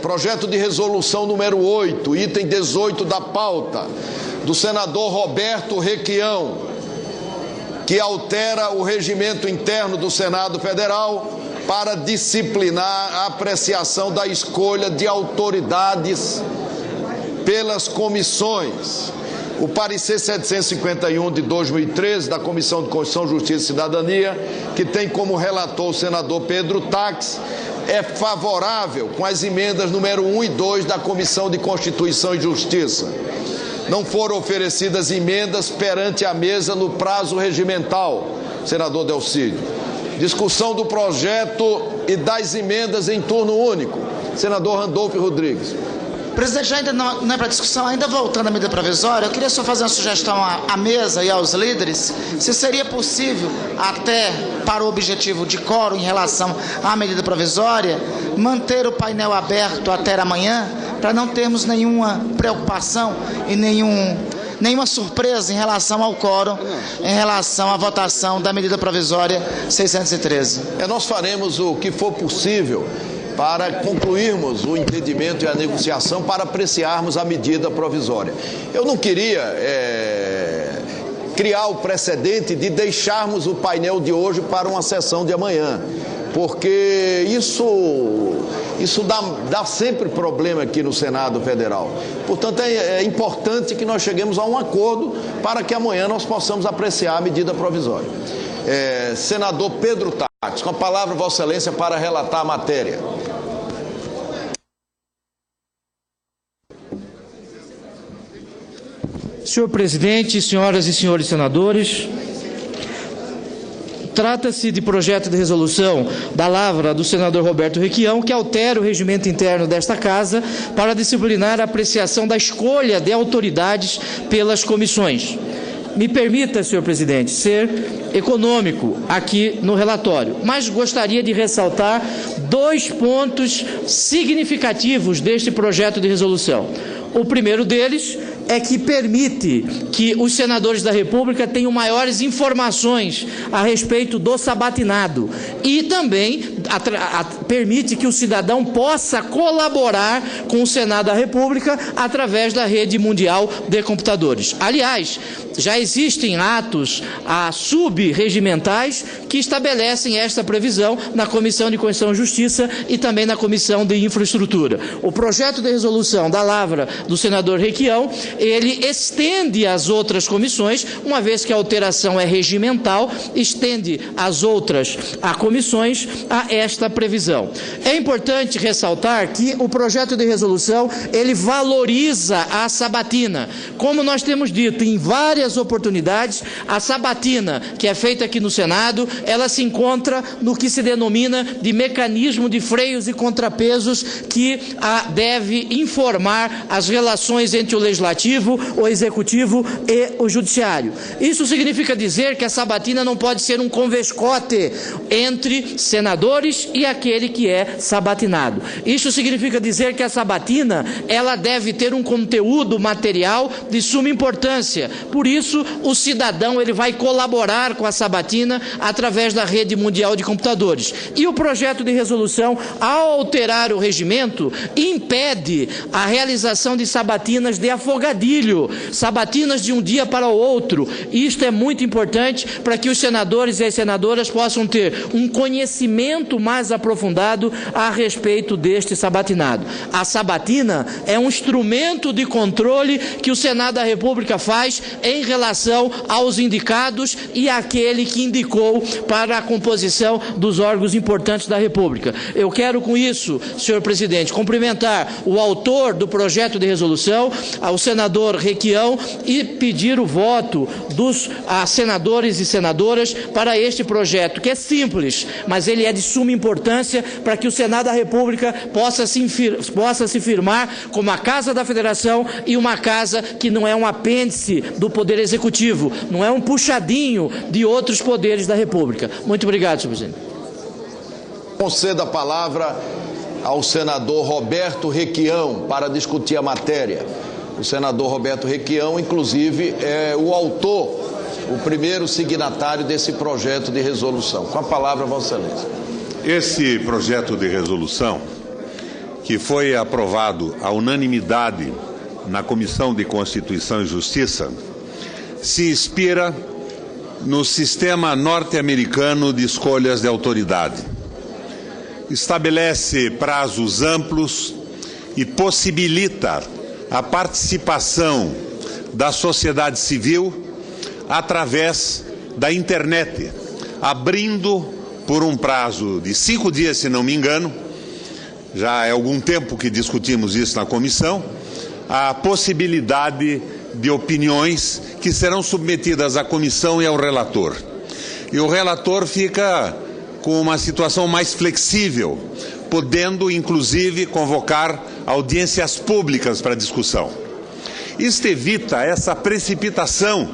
Projeto de resolução número 8, item 18 da pauta, do senador Roberto Requião, que altera o regimento interno do Senado Federal para disciplinar a apreciação da escolha de autoridades pelas comissões. O parecer 751 de 2013 da Comissão de Constituição, Justiça e Cidadania, que tem como relator o senador Pedro Taques, é favorável com as emendas número 1 e 2 da Comissão de Constituição e Justiça. Não foram oferecidas emendas perante a mesa no prazo regimental, senador Delcídio. Discussão do projeto e das emendas em turno único. Senador Randolfo Rodrigues. Presidente, ainda não é para discussão, ainda voltando à medida provisória, eu queria só fazer uma sugestão à mesa e aos líderes, se seria possível, até para o objetivo de quórum em relação à medida provisória, manter o painel aberto até amanhã, para não termos nenhuma preocupação e nenhuma surpresa em relação ao quórum, em relação à votação da medida provisória 613. Nós faremos o que for possível para concluirmos o entendimento e a negociação para apreciarmos a medida provisória. Eu não queria criar o precedente de deixarmos o painel de hoje para uma sessão de amanhã, porque isso dá sempre problema aqui no Senado Federal. Portanto, é importante que nós cheguemos a um acordo para que amanhã nós possamos apreciar a medida provisória. Senador Pedro Taques, com a palavra, Vossa Excelência, para relatar a matéria. Senhor presidente, senhoras e senhores senadores, trata-se de projeto de resolução da lavra do senador Roberto Requião, que altera o regimento interno desta Casa para disciplinar a apreciação da escolha de autoridades pelas comissões. Me permita, senhor presidente, ser econômico aqui no relatório, mas gostaria de ressaltar 2 pontos significativos deste projeto de resolução. O primeiro deles é que permite que os senadores da República tenham maiores informações a respeito do sabatinado e também permite que o cidadão possa colaborar com o Senado da República através da rede mundial de computadores. Aliás, já existem atos subregimentais que estabelecem esta previsão na Comissão de Constituição e Justiça e também na Comissão de Infraestrutura. O projeto de resolução da lavra do senador Requião, ele estende às outras comissões, uma vez que a alteração é regimental, estende às outras comissões a esta previsão. É importante ressaltar que o projeto de resolução, ele valoriza a sabatina. Como nós temos dito em várias oportunidades, a sabatina que é feita aqui no Senado, ela se encontra no que se denomina de mecanismo de freios e contrapesos que deve informar as relações entre o Legislativo, o Executivo e o Judiciário. Isso significa dizer que a sabatina não pode ser um convescote entre senadores e aquele que é sabatinado. Isso significa dizer que a sabatina, ela deve ter um conteúdo material de suma importância. Por isso, o cidadão, ele vai colaborar com a sabatina através da rede mundial de computadores. E o projeto de resolução, ao alterar o regimento, impede a realização de sabatinas de afogadilho, sabatinas de um dia para o outro. Isto é muito importante para que os senadores e as senadoras possam ter um conhecimento mais aprofundado a respeito deste sabatinado. A sabatina é um instrumento de controle que o Senado da República faz em relação aos indicados e àquele que indicou para a composição dos órgãos importantes da República. Eu quero com isso, senhor presidente, cumprimentar o autor do projeto de resolução, ao senador Requião, e pedir o voto dos senadores e senadoras para este projeto, que é simples, mas ele é de suma importância para que o Senado da República possa se firmar como a Casa da Federação e uma casa que não é um apêndice do Poder Executivo, não é um puxadinho de outros poderes da República. Muito obrigado, senhor presidente. Conceda a palavra ao senador Roberto Requião para discutir a matéria. O senador Roberto Requião, inclusive, é o autor, o primeiro signatário desse projeto de resolução. Com a palavra, Vossa Excelência. Esse projeto de resolução, que que foi aprovado à unanimidade na Comissão de Constituição e Justiça se inspira no sistema norte-americano de escolhas de autoridade. Estabelece prazos amplos e possibilita a participação da sociedade civil através da internet, abrindo por um prazo de 5 dias, se não me engano, já é algum tempo que discutimos isso na comissão, a possibilidade de opiniões que serão submetidas à comissão e ao relator. E o relator fica com uma situação mais flexível, podendo, inclusive, convocar audiências públicas para discussão. Isto evita essa precipitação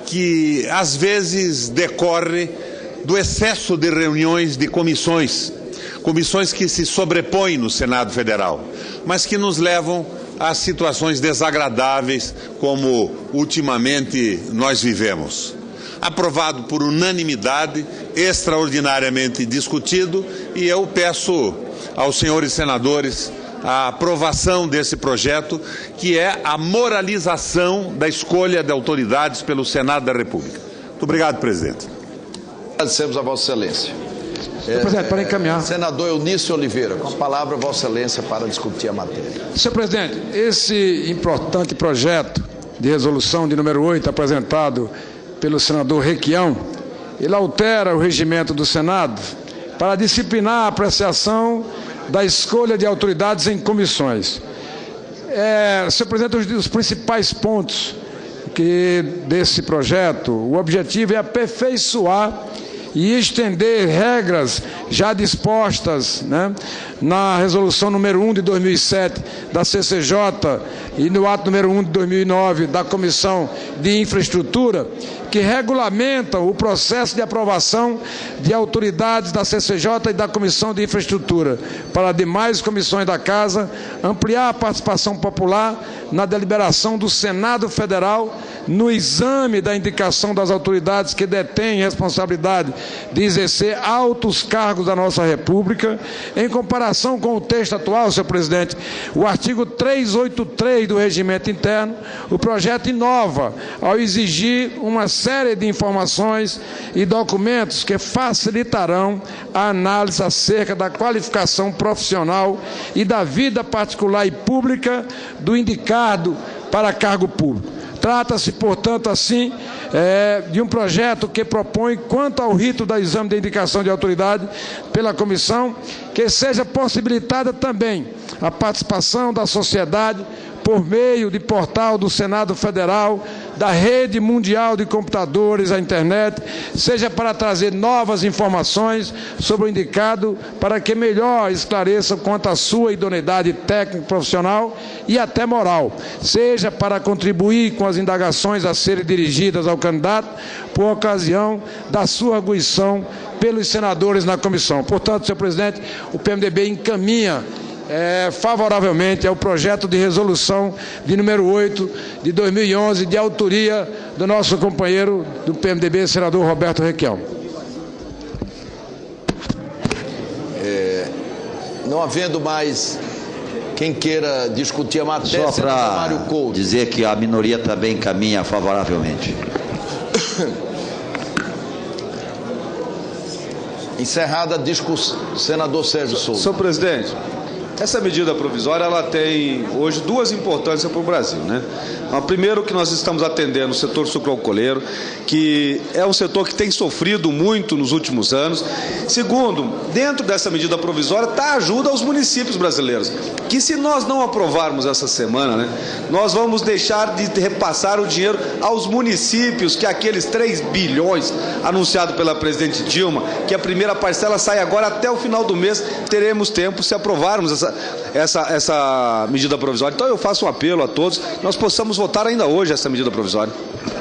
que, às vezes, decorre do excesso de reuniões de comissões que se sobrepõem no Senado Federal, mas que nos levam a situações desagradáveis, como ultimamente nós vivemos. Aprovado por unanimidade, extraordinariamente discutido, e eu peço aos senhores senadores a aprovação desse projeto, que é a moralização da escolha de autoridades pelo Senado da República. Muito obrigado, presidente. Agradecemos a Vossa Excelência. Senhor presidente, para encaminhar. Senador Eunício Oliveira, com a palavra, Vossa Excelência, para discutir a matéria. Senhor presidente, esse importante projeto de resolução de número 8, apresentado pelo senador Requião, ele altera o regimento do Senado para disciplinar a apreciação da escolha de autoridades em comissões. Senhor presidente, os principais pontos desse projeto, o objetivo é aperfeiçoar e estender regras já dispostas, na resolução número 1 de 2007 da CCJ e no ato número 1 de 2009 da Comissão de Infraestrutura, que regulamentam o processo de aprovação de autoridades da CCJ e da Comissão de Infraestrutura para demais comissões da Casa, ampliar a participação popular na deliberação do Senado Federal no exame da indicação das autoridades que detêm responsabilidade de exercer altos cargos da nossa República. Em comparação com o texto atual, senhor presidente, o artigo 383 do Regimento Interno, o projeto inova ao exigir uma série de informações e documentos que facilitarão a análise acerca da qualificação profissional e da vida particular e pública do indicado para cargo público. Trata-se, portanto, assim, de um projeto que propõe, quanto ao rito do exame de indicação de autoridade pela comissão, que seja possibilitada também a participação da sociedade por meio de portal do Senado Federal, da rede mundial de computadores, a internet, seja para trazer novas informações sobre o indicado, para que melhor esclareça quanto à sua idoneidade técnica, profissional e até moral, seja para contribuir com as indagações a serem dirigidas ao candidato por ocasião da sua arguição pelos senadores na comissão. Portanto, senhor presidente, o PMDB encaminha favoravelmente ao projeto de resolução de número 8 de 2011, de autoria do nosso companheiro do PMDB, senador Roberto Requião. Não havendo mais quem queira discutir a matéria, só para dizer que a minoria também encaminha favoravelmente. Encerrada a discussão, senador Sérgio Souza. Senhor presidente, essa medida provisória ela tem hoje duas importâncias para o Brasil, Primeiro, que nós estamos atendendo o setor sucroalcooleiro, que é um setor que tem sofrido muito nos últimos anos. Segundo, dentro dessa medida provisória está a ajuda aos municípios brasileiros, que se nós não aprovarmos essa semana, nós vamos deixar de repassar o dinheiro aos municípios, que aqueles 3 bilhões anunciados pela presidente Dilma, que a primeira parcela sai agora até o final do mês, teremos tempo se aprovarmos essa medida provisória. Então eu faço um apelo a todos, nós possamos votar ainda hoje essa medida provisória.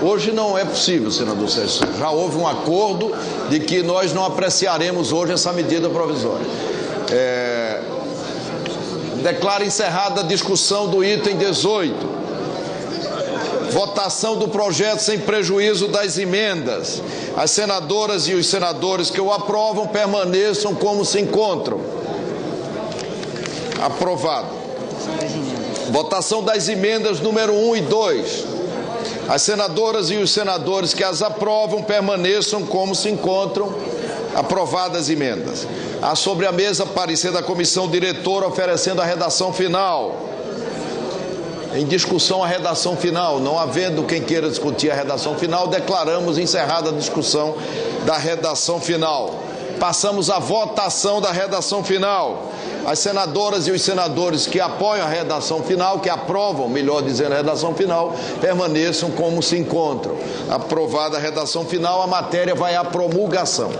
Hoje não é possível, senador Sérgio Souza. Já houve um acordo de que nós não apreciaremos hoje essa medida provisória. Declaro encerrada a discussão do item 18. Votação do projeto sem prejuízo das emendas. As senadoras e os senadores que o aprovam permaneçam como se encontram. Aprovado. Votação das emendas número 1 e 2. As senadoras e os senadores que as aprovam permaneçam como se encontram. Aprovadas emendas. Há sobre a mesa parecer da comissão diretora oferecendo a redação final. Em discussão a redação final. Não havendo quem queira discutir a redação final, declaramos encerrada a discussão da redação final. Passamos à votação da redação final. As senadoras e os senadores que apoiam a redação final, que aprovam, melhor dizendo, a redação final, permaneçam como se encontram. Aprovada a redação final, a matéria vai à promulgação.